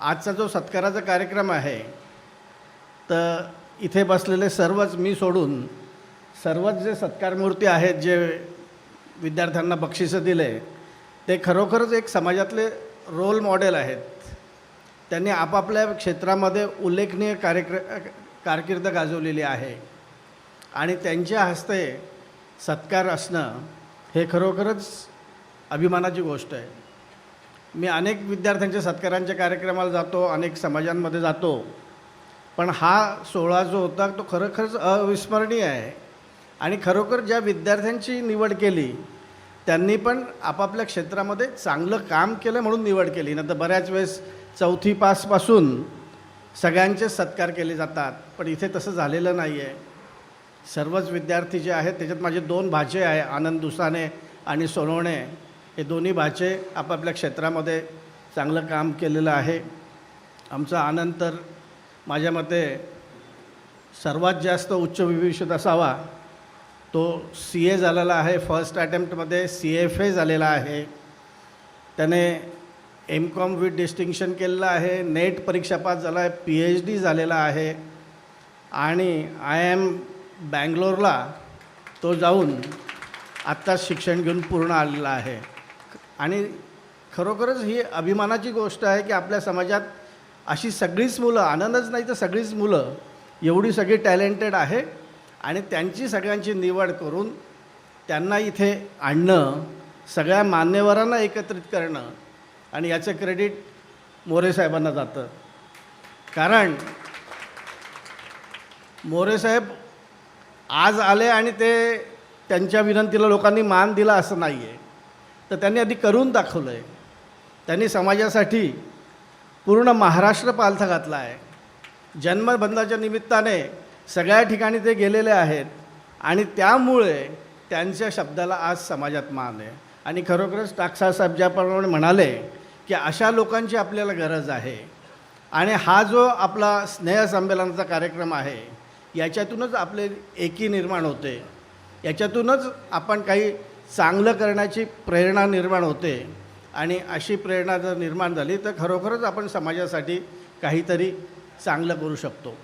आजचा जो सत्काराचा कार्यक्रम आहे, तर इथे बसलेले सर्वच मी सोडून सर्वच जे सत्कारमूर्ती आहेत, जे विद्यार्थ्यांना बक्षिसं दिले, ते खरोखरच एक समाजातले रोल मॉडेल आहेत. त्यांनी आपापल्या क्षेत्रामध्ये उल्लेखनीय कारकीर्द गाजवलेली आहे आणि त्यांच्या हस्ते सत्कार असणं हे खरोखरच अभिमानाची गोष्ट आहे. मी अनेक विद्यार्थ्यांच्या सत्कारांच्या कार्यक्रमाला जातो, अनेक समाजांमध्ये जातो, पण हा सोहळा जो होता तो खरोखरच अविस्मरणीय आहे. आणि खरोखर ज्या विद्यार्थ्यांची निवड केली त्यांनी पण आपापल्या क्षेत्रामध्ये चांगलं काम केलं म्हणून निवड केली. नंतर बऱ्याच वेळेस 4थी पासपासून सगळ्यांचे सत्कार केले जातात, पण इथे तसं झालेलं नाही आहे. सर्वच विद्यार्थी जे आहेत, त्याच्यात माझे 2 भाचे आहे, आनंद दुसाने आणि सोनवणे. हे दोन्ही भाचे आपापल्या क्षेत्रामध्ये चांगलं काम केलेलं आहे. आमचा आनंद तर माझ्या मते सर्वात जास्त उच्च विभूषित असावा. तो CA झालेला आहे, फर्स्ट अटेम्प्टमध्ये CFA झालेला आहे. त्याने MCOM विथ डिस्टिंक्शन केलेलं आहे, नेट परीक्षा पास झाला आहे, PhD झालेला आहे आणि IIM बँगलोरला तो जाऊन आत्ताच शिक्षण घेऊन पूर्ण आलेला आहे. आणि खरोखरच ही अभिमानाची गोष्ट आहे की आपल्या समाजात अशी सगळीच मुलं, आनंदच नाही तर सगळीच मुलं एवढी सगळी टॅलेंटेड आहे आणि त्यांची सगळ्यांची निवड करून त्यांना इथे आणणं, सगळ्या मान्यवरांना एकत्रित करणं आणि याचं क्रेडिट मोरे साहेबांना जातं. कारण मोरे साहेब आज आले आणि ते त्यांच्या विनंतीला लोकांनी मान दिला असं नाही आहे, तर त्यांनी आधी करून दाखवलं आहे. त्यांनी समाजासाठी पूर्ण महाराष्ट्र पालथा घातला आहे. जन्मबंधाच्या निमित्ताने सगळ्या ठिकाणी ते गेलेले आहेत आणि त्यामुळे त्यांच्या शब्दाला आज समाजात मान आहे. आणि खरोखरच टाकसाळ साहेब ज्याप्रमाणे म्हणाले की अशा लोकांची आपल्याला गरज आहे. आणि हा जो आपला स्नेहसंमेलनाचा कार्यक्रम आहे, याच्यातूनच आपले एकी निर्माण होते, याच्यातूनच आपण काही चांगलं करण्याची प्रेरणा निर्माण होते. आणि अशी प्रेरणा जर निर्माण झाली तर खरोखरच आपण समाजासाठी काहीतरी चांगलं करू शकतो.